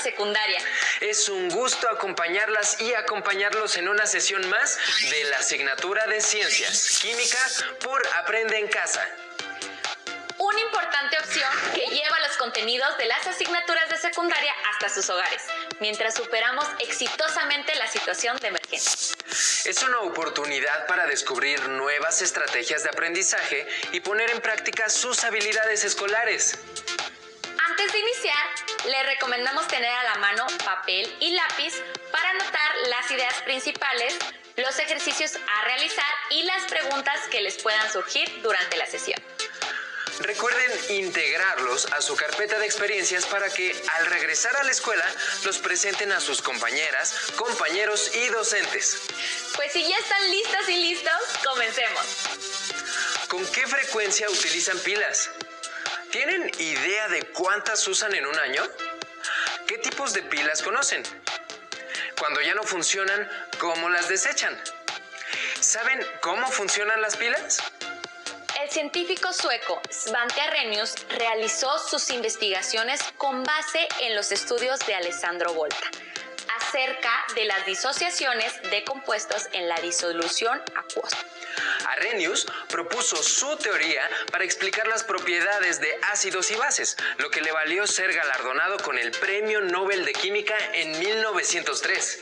secundaria. Es un gusto acompañarlas y acompañarlos en una sesión más de la asignatura de Ciencias Química por Aprende en Casa. Una importante opción que lleva los contenidos de las asignaturas de secundaria hasta sus hogares, mientras superamos exitosamente la situación de emergencia. Es una oportunidad para descubrir nuevas estrategias de aprendizaje y poner en práctica sus habilidades escolares. Antes de iniciar, les recomendamos tener a la mano papel y lápiz para anotar las ideas principales, los ejercicios a realizar y las preguntas que les puedan surgir durante la sesión. Recuerden integrarlos a su carpeta de experiencias para que, al regresar a la escuela, los presenten a sus compañeras, compañeros y docentes. Pues si ya están listas y listos, comencemos. ¿Con qué frecuencia utilizan pilas? ¿Tienen idea de cuántas usan en un año? ¿Qué tipos de pilas conocen? Cuando ya no funcionan, ¿cómo las desechan? ¿Saben cómo funcionan las pilas? El científico sueco Svante Arrhenius realizó sus investigaciones con base en los estudios de Alessandro Volta acerca de las disociaciones de compuestos en la disolución acuosa. Arrhenius propuso su teoría para explicar las propiedades de ácidos y bases, lo que le valió ser galardonado con el Premio Nobel de Química en 1903.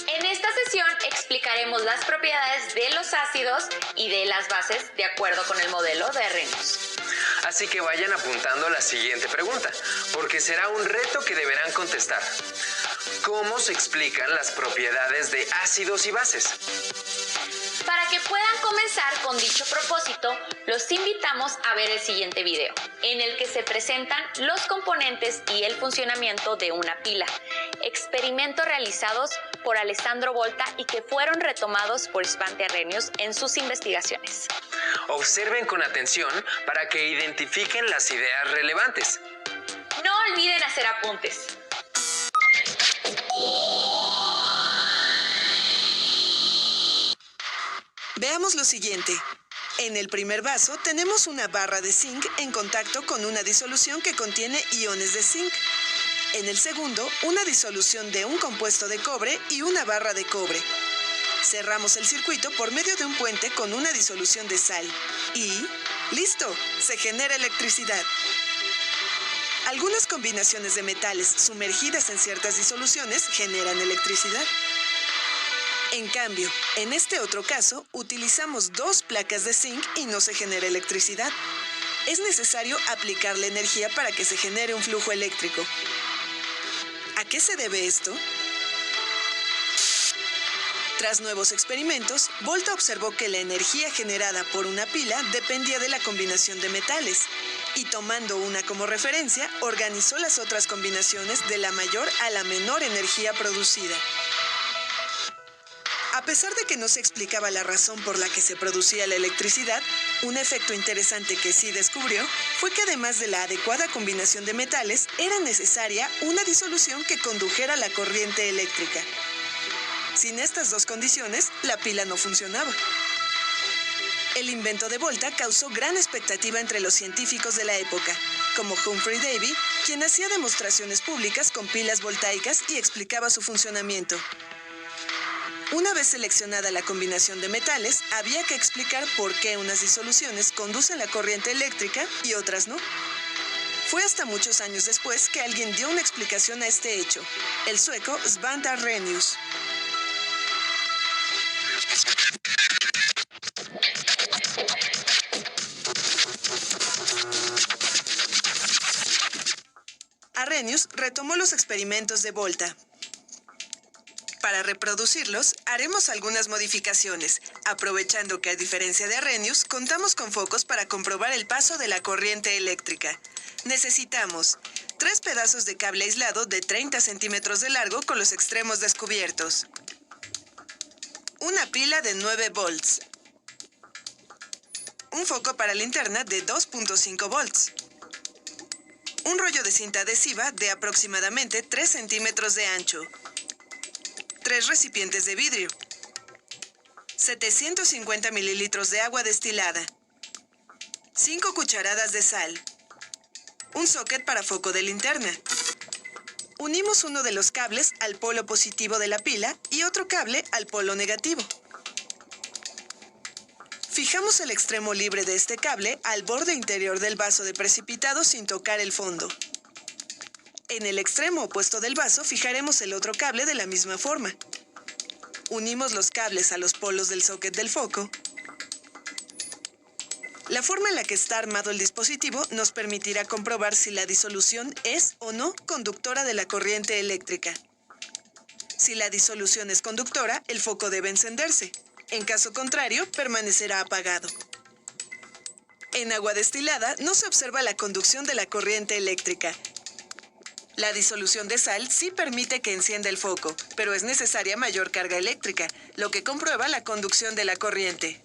En esta sesión explicaremos las propiedades de los ácidos y de las bases de acuerdo con el modelo de Arrhenius. Así que vayan apuntando la siguiente pregunta, porque será un reto que deberán contestar. ¿Cómo se explican las propiedades de ácidos y bases? Para que puedan comenzar con dicho propósito, los invitamos a ver el siguiente video, en el que se presentan los componentes y el funcionamiento de una pila, experimentos realizados por Alessandro Volta y que fueron retomados por Svante Arrhenius en sus investigaciones. Observen con atención para que identifiquen las ideas relevantes. No olviden hacer apuntes. Veamos lo siguiente. En el primer vaso tenemos una barra de zinc en contacto con una disolución que contiene iones de zinc. En el segundo, una disolución de un compuesto de cobre y una barra de cobre. Cerramos el circuito por medio de un puente con una disolución de sal. Y ¡listo! Se genera electricidad. Algunas combinaciones de metales sumergidas en ciertas disoluciones generan electricidad. En cambio, en este otro caso, utilizamos dos placas de zinc y no se genera electricidad. Es necesario aplicar la energía para que se genere un flujo eléctrico. ¿A qué se debe esto? Tras nuevos experimentos, Volta observó que la energía generada por una pila dependía de la combinación de metales, y tomando una como referencia, organizó las otras combinaciones de la mayor a la menor energía producida. A pesar de que no se explicaba la razón por la que se producía la electricidad, un efecto interesante que sí descubrió fue que además de la adecuada combinación de metales, era necesaria una disolución que condujera la corriente eléctrica. Sin estas dos condiciones, la pila no funcionaba. El invento de Volta causó gran expectativa entre los científicos de la época, como Humphrey Davy, quien hacía demostraciones públicas con pilas voltaicas y explicaba su funcionamiento. Una vez seleccionada la combinación de metales, había que explicar por qué unas disoluciones conducen la corriente eléctrica y otras no. Fue hasta muchos años después que alguien dio una explicación a este hecho, el sueco Svante Arrhenius. Arrhenius retomó los experimentos de Volta. Para reproducirlos, haremos algunas modificaciones, aprovechando que a diferencia de Arrhenius, contamos con focos para comprobar el paso de la corriente eléctrica. Necesitamos 3 pedazos de cable aislado de 30 centímetros de largo con los extremos descubiertos, una pila de 9 volts, un foco para linterna de 2.5 volts, un rollo de cinta adhesiva de aproximadamente 3 centímetros de ancho, 3 recipientes de vidrio, 750 mililitros de agua destilada, 5 cucharadas de sal, un socket para foco de linterna, Unimos uno de los cables al polo positivo de la pila y otro cable al polo negativo. Fijamos el extremo libre de este cable al borde interior del vaso de precipitado sin tocar el fondo. En el extremo opuesto del vaso fijaremos el otro cable de la misma forma. Unimos los cables a los polos del socket del foco. La forma en la que está armado el dispositivo nos permitirá comprobar si la disolución es o no conductora de la corriente eléctrica. Si la disolución es conductora, el foco debe encenderse. En caso contrario, permanecerá apagado. En agua destilada no se observa la conducción de la corriente eléctrica. La disolución de sal sí permite que encienda el foco, pero es necesaria mayor carga eléctrica, lo que comprueba la conducción de la corriente.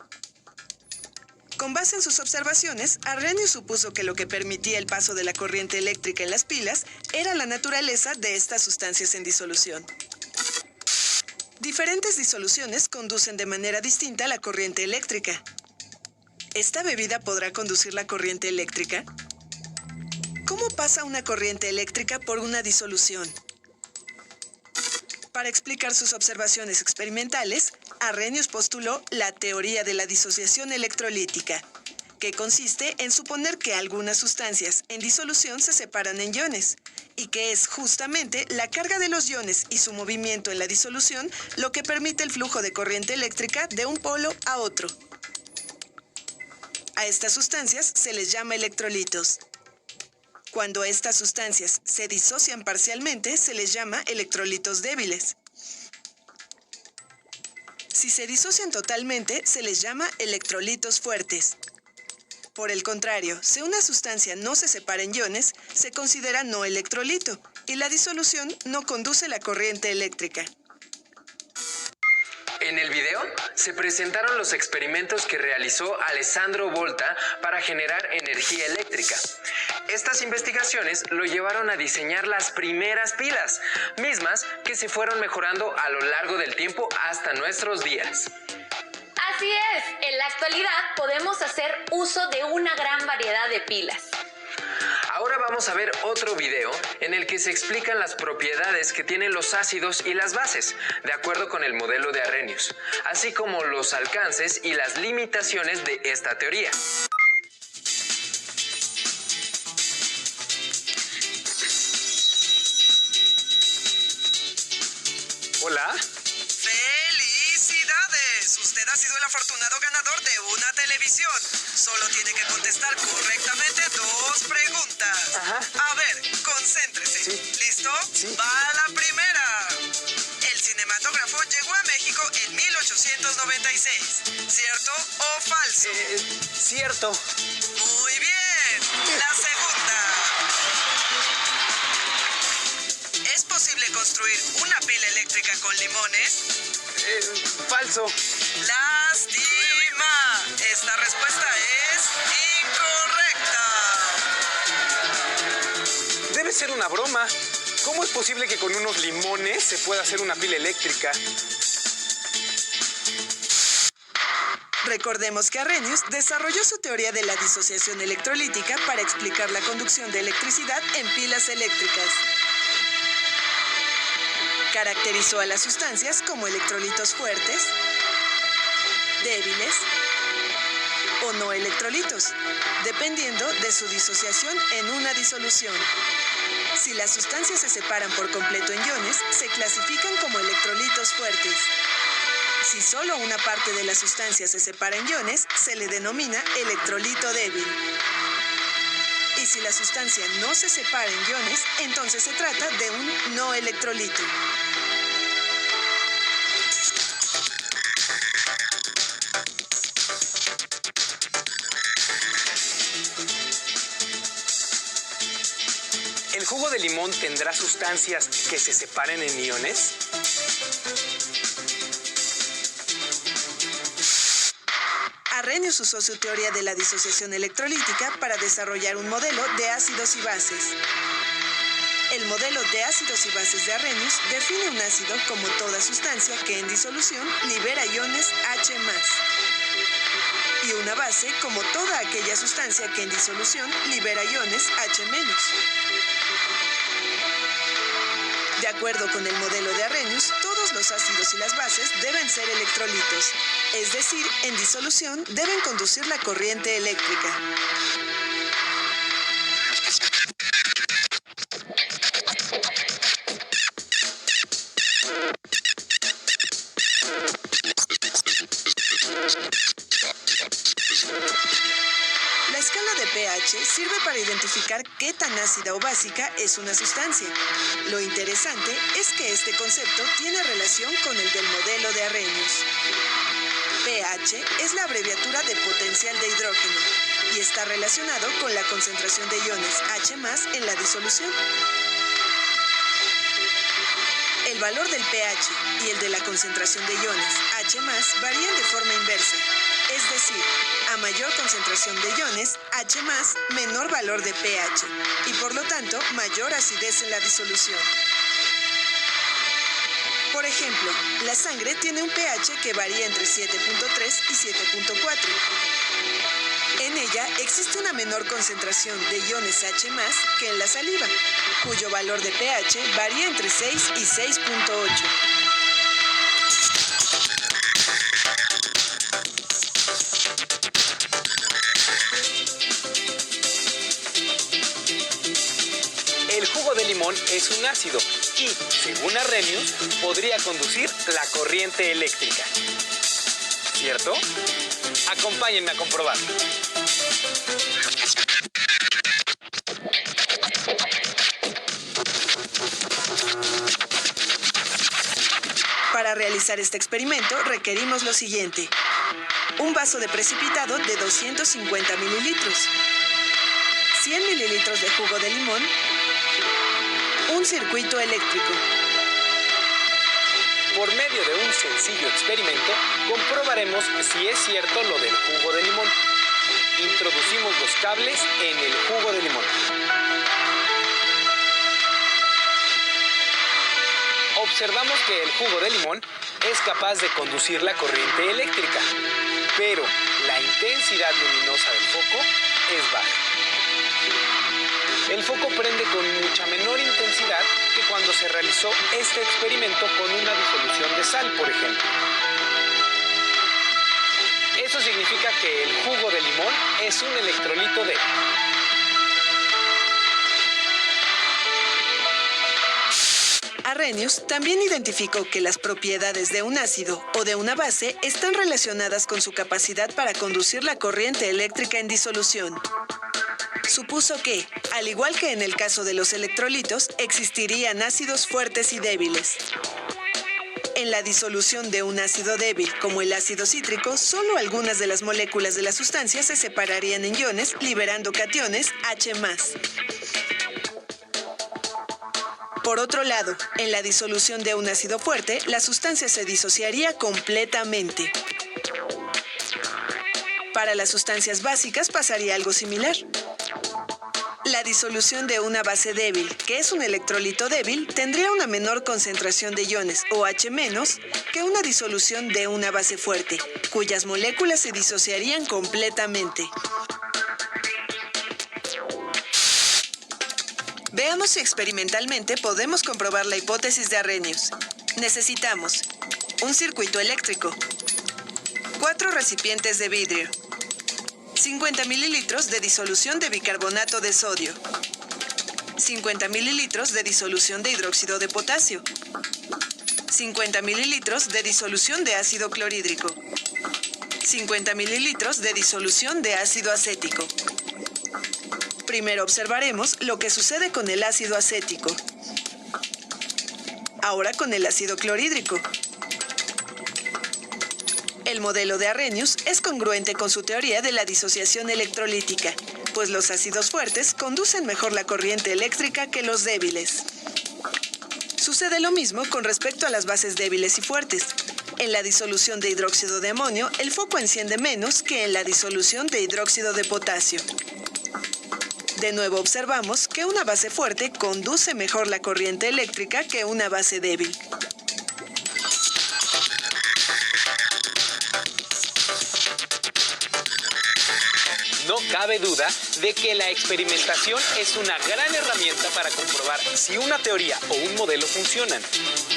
Con base en sus observaciones, Arrhenius supuso que lo que permitía el paso de la corriente eléctrica en las pilas era la naturaleza de estas sustancias en disolución. Diferentes disoluciones conducen de manera distinta la corriente eléctrica. ¿Esta bebida podrá conducir la corriente eléctrica? ¿Cómo pasa una corriente eléctrica por una disolución? Para explicar sus observaciones experimentales, Arrhenius postuló la teoría de la disociación electrolítica, que consiste en suponer que algunas sustancias en disolución se separan en iones, y que es justamente la carga de los iones y su movimiento en la disolución lo que permite el flujo de corriente eléctrica de un polo a otro. A estas sustancias se les llama electrolitos. Cuando estas sustancias se disocian parcialmente, se les llama electrolitos débiles. Si se disocian totalmente, se les llama electrolitos fuertes. Por el contrario, si una sustancia no se separa en iones, se considera no electrolito, y la disolución no conduce la corriente eléctrica. En el video se presentaron los experimentos que realizó Alessandro Volta para generar energía eléctrica. Estas investigaciones lo llevaron a diseñar las primeras pilas, mismas que se fueron mejorando a lo largo del tiempo hasta nuestros días. Así es, en la actualidad podemos hacer uso de una gran variedad de pilas. Ahora vamos a ver otro video en el que se explican las propiedades que tienen los ácidos y las bases, de acuerdo con el modelo de Arrhenius, así como los alcances y las limitaciones de esta teoría. Hola. ¡Felicidades! Usted ha sido el afortunado ganador de una televisión. Solo tiene que contestar correctamente 2 preguntas. Ajá. A ver, concéntrese. Sí. ¿Listo? Sí. Va la primera. El cinematógrafo llegó a México en 1896. ¿Cierto o falso? Cierto. Muy bien. La segunda. ¿Es posible construir una pila eléctrica con limones? Falso. ¡Lástima! Esta respuesta es incorrecta. Debe ser una broma. ¿Cómo es posible que con unos limones se pueda hacer una pila eléctrica? Recordemos que Arrhenius desarrolló su teoría de la disociación electrolítica para explicar la conducción de electricidad en pilas eléctricas. Caracterizó a las sustancias como electrolitos fuertes, débiles o no electrolitos, dependiendo de su disociación en una disolución. Si las sustancias se separan por completo en iones, se clasifican como electrolitos fuertes. Si solo una parte de la sustancia se separa en iones, se le denomina electrolito débil. Y si la sustancia no se separa en iones, entonces se trata de un no electrolito. ¿El jugo de limón tendrá sustancias que se separen en iones? Arrhenius usó su teoría de la disociación electrolítica para desarrollar un modelo de ácidos y bases. El modelo de ácidos y bases de Arrhenius define un ácido como toda sustancia que en disolución libera iones H+, y una base como toda aquella sustancia que en disolución libera iones H-. De acuerdo con el modelo de Arrhenius, todos los ácidos y las bases deben ser electrolitos, es decir, en disolución deben conducir la corriente eléctrica. La escala de pH sirve para identificar qué tan ácida o básica es una sustancia. Lo interesante es que este concepto tiene relación con el del modelo de Arrhenius. pH es la abreviatura de potencial de hidrógeno y está relacionado con la concentración de iones H+ en la disolución. El valor del pH y el de la concentración de iones H+ varían de forma inversa, es decir, a mayor concentración de iones, H+, menor valor de pH y por lo tanto mayor acidez en la disolución. Por ejemplo, la sangre tiene un pH que varía entre 7.3 y 7.4. En ella existe una menor concentración de iones H+ que en la saliva, cuyo valor de pH varía entre 6 y 6.8. El jugo de limón es un ácido y, según Arrhenius, podría conducir la corriente eléctrica. ¿Cierto? Acompáñenme a comprobarlo. Para realizar este experimento requerimos lo siguiente: un vaso de precipitado de 250 mililitros, 100 mililitros de jugo de limón, un circuito eléctrico. Por medio de un sencillo experimento, comprobaremos si es cierto lo del jugo de limón. Introducimos los cables en el jugo de limón. Observamos que el jugo de limón es capaz de conducir la corriente eléctrica, pero la intensidad luminosa del foco es baja. El foco prende con mucha menor intensidad que cuando se realizó este experimento con una disolución de sal, por ejemplo. Eso significa que el jugo de limón es un electrolito débil. Arrhenius también identificó que las propiedades de un ácido o de una base están relacionadas con su capacidad para conducir la corriente eléctrica en disolución. Supuso que, al igual que en el caso de los electrolitos, existirían ácidos fuertes y débiles. En la disolución de un ácido débil, como el ácido cítrico, solo algunas de las moléculas de la sustancia se separarían en iones, liberando cationes H+. Por otro lado, en la disolución de un ácido fuerte, la sustancia se disociaría completamente. Para las sustancias básicas pasaría algo similar. La disolución de una base débil, que es un electrolito débil, tendría una menor concentración de iones, OH-, que una disolución de una base fuerte, cuyas moléculas se disociarían completamente. Veamos si experimentalmente podemos comprobar la hipótesis de Arrhenius. Necesitamos un circuito eléctrico, 4 recipientes de vidrio, 50 mililitros de disolución de bicarbonato de sodio, 50 mililitros de disolución de hidróxido de potasio, 50 mililitros de disolución de ácido clorhídrico, 50 mililitros de disolución de ácido acético. Primero observaremos lo que sucede con el ácido acético. Ahora con el ácido clorhídrico. El modelo de Arrhenius es congruente con su teoría de la disociación electrolítica, pues los ácidos fuertes conducen mejor la corriente eléctrica que los débiles. Sucede lo mismo con respecto a las bases débiles y fuertes. En la disolución de hidróxido de amonio, el foco enciende menos que en la disolución de hidróxido de potasio. De nuevo observamos que una base fuerte conduce mejor la corriente eléctrica que una base débil. No cabe duda de que la experimentación es una gran herramienta para comprobar si una teoría o un modelo funcionan.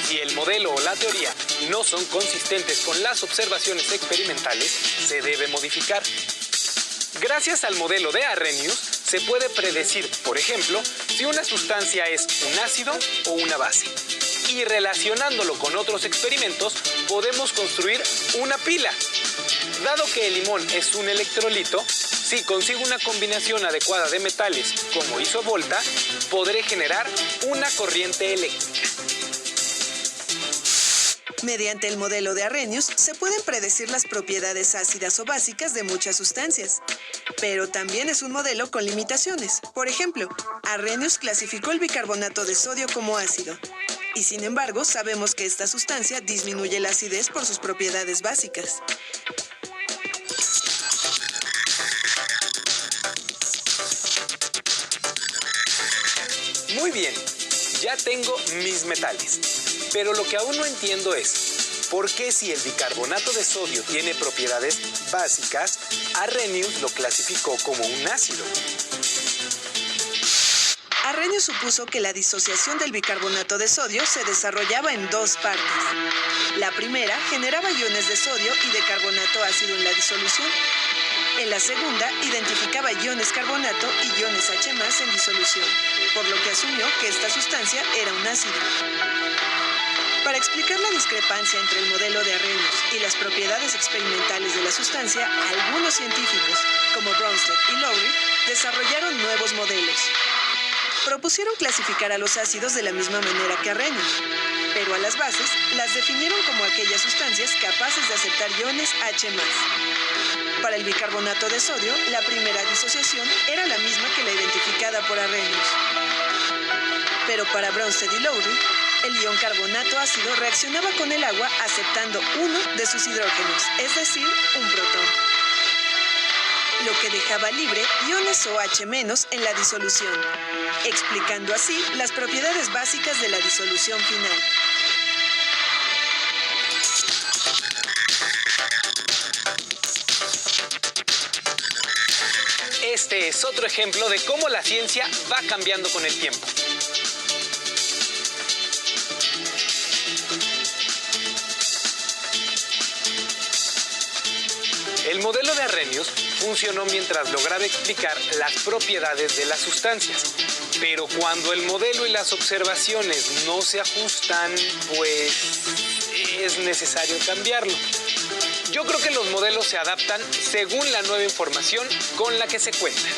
Si el modelo o la teoría no son consistentes con las observaciones experimentales, se debe modificar. Gracias al modelo de Arrhenius, se puede predecir, por ejemplo, si una sustancia es un ácido o una base. Y relacionándolo con otros experimentos, podemos construir una pila. Dado que el limón es un electrolito, si consigo una combinación adecuada de metales como hizo Volta, podré generar una corriente eléctrica. Mediante el modelo de Arrhenius se pueden predecir las propiedades ácidas o básicas de muchas sustancias. Pero también es un modelo con limitaciones. Por ejemplo, Arrhenius clasificó el bicarbonato de sodio como ácido. Y sin embargo, sabemos que esta sustancia disminuye la acidez por sus propiedades básicas. Muy bien, ya tengo mis metales. Pero lo que aún no entiendo es, ¿por qué si el bicarbonato de sodio tiene propiedades básicas, Arrhenius lo clasificó como un ácido? Arrhenius supuso que la disociación del bicarbonato de sodio se desarrollaba en dos partes. La primera generaba iones de sodio y de carbonato ácido en la disolución. En la segunda, identificaba iones carbonato y iones H+ en disolución, por lo que asumió que esta sustancia era un ácido. Para explicar la discrepancia entre el modelo de Arrhenius y las propiedades experimentales de la sustancia, algunos científicos, como Bronsted y Lowry, desarrollaron nuevos modelos. Propusieron clasificar a los ácidos de la misma manera que Arrhenius, pero a las bases las definieron como aquellas sustancias capaces de aceptar iones H+. Para el bicarbonato de sodio, la primera disociación era la misma que la identificada por Arrhenius. Pero para Bronsted y Lowry, el ion carbonato ácido reaccionaba con el agua aceptando uno de sus hidrógenos, es decir, un protón, lo que dejaba libre iones OH- en la disolución, explicando así las propiedades básicas de la disolución final. Este es otro ejemplo de cómo la ciencia va cambiando con el tiempo. El modelo de Arrhenius funcionó mientras lograba explicar las propiedades de las sustancias. Pero cuando el modelo y las observaciones no se ajustan, pues es necesario cambiarlo. Yo creo que los modelos se adaptan según la nueva información con la que se cuenta.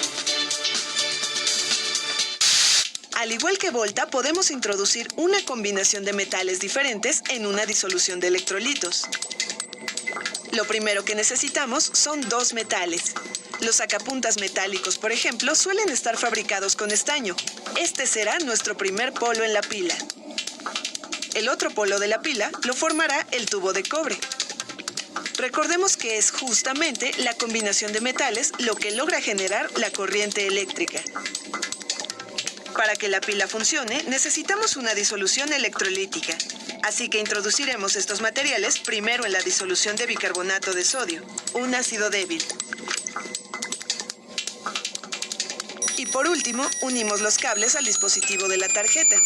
Al igual que Volta, podemos introducir una combinación de metales diferentes en una disolución de electrolitos. Lo primero que necesitamos son dos metales. Los sacapuntas metálicos, por ejemplo, suelen estar fabricados con estaño. Este será nuestro primer polo en la pila. El otro polo de la pila lo formará el tubo de cobre. Recordemos que es justamente la combinación de metales lo que logra generar la corriente eléctrica. Para que la pila funcione, necesitamos una disolución electrolítica. Así que introduciremos estos materiales primero en la disolución de bicarbonato de sodio, un ácido débil. Y por último, unimos los cables al dispositivo de la tarjeta.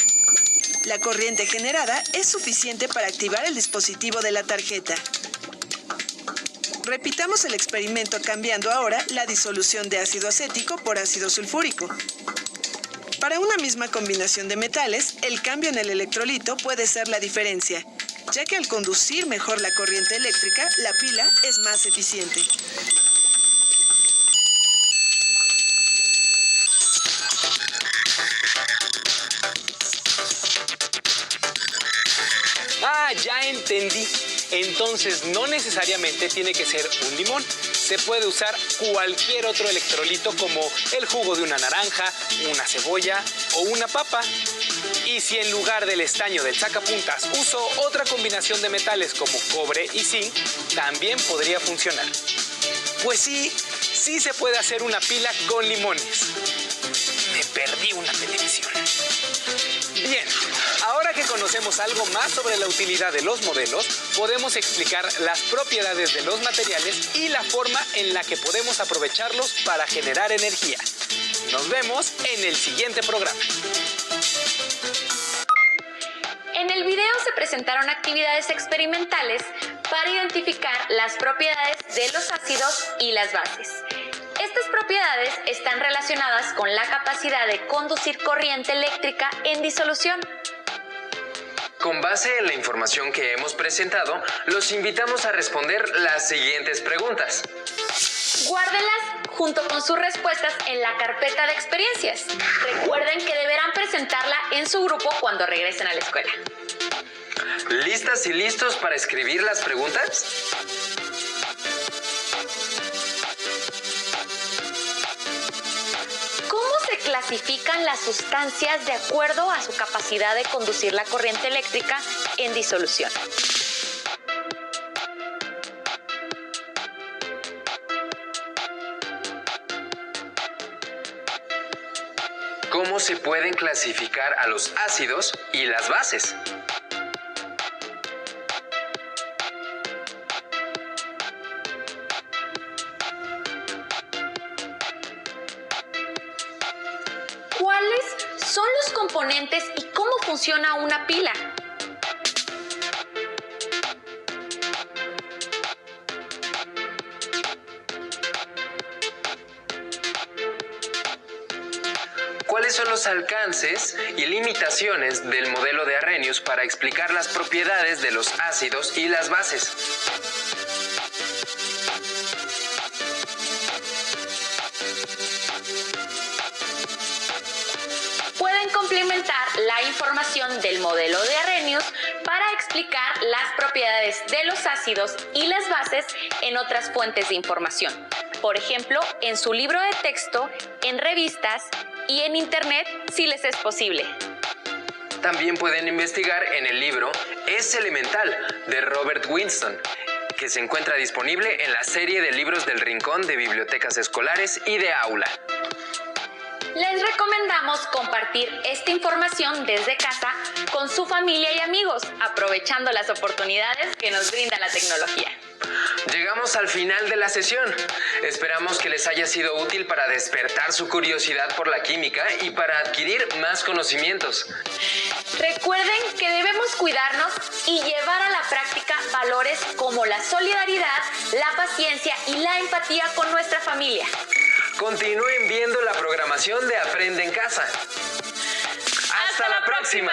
La corriente generada es suficiente para activar el dispositivo de la tarjeta. Repitamos el experimento cambiando ahora la disolución de ácido acético por ácido sulfúrico. Para una misma combinación de metales, el cambio en el electrolito puede ser la diferencia, ya que al conducir mejor la corriente eléctrica, la pila es más eficiente. Ah, ya entendí. Entonces no necesariamente tiene que ser un limón. Se puede usar cualquier otro electrolito como el jugo de una naranja, una cebolla o una papa. Y si en lugar del estaño del sacapuntas uso otra combinación de metales como cobre y zinc, también podría funcionar. Pues sí se puede hacer una pila con limones. Me perdí una televisión. Bien, ahora que conocemos algo más sobre la utilidad de los modelos, podemos explicar las propiedades de los materiales y la forma en la que podemos aprovecharlos para generar energía. Nos vemos en el siguiente programa. En el video se presentaron actividades experimentales para identificar las propiedades de los ácidos y las bases. Estas propiedades están relacionadas con la capacidad de conducir corriente eléctrica en disolución. Con base en la información que hemos presentado, los invitamos a responder las siguientes preguntas. Guárdenlas junto con sus respuestas en la carpeta de experiencias. Recuerden que deberán presentarla en su grupo cuando regresen a la escuela. ¿Listas y listos para escribir las preguntas? ¿Cómo se clasifican las sustancias de acuerdo a su capacidad de conducir la corriente eléctrica en disolución? ¿Cómo se pueden clasificar a los ácidos y las bases? ¿Cuáles son los componentes y cómo funciona una pila? ¿Cuáles son los alcances y limitaciones del modelo de Arrhenius para explicar las propiedades de los ácidos y las bases? Pueden complementar la información del modelo de Arrhenius para explicar las propiedades de los ácidos y las bases en otras fuentes de información. Por ejemplo, en su libro de texto, en revistas y en internet si les es posible. También pueden investigar en el libro Es Elemental de Robert Winston, que se encuentra disponible en la serie de libros del Rincón de Bibliotecas Escolares y de Aula. Les recomendamos compartir esta información desde casa con su familia y amigos, aprovechando las oportunidades que nos brinda la tecnología. Llegamos al final de la sesión. Esperamos que les haya sido útil para despertar su curiosidad por la química y para adquirir más conocimientos. Recuerden que debemos cuidarnos y llevar a la práctica valores como la solidaridad, la paciencia y la empatía con nuestra familia. Continúen viendo la programación de Aprende en Casa. ¡Hasta la próxima!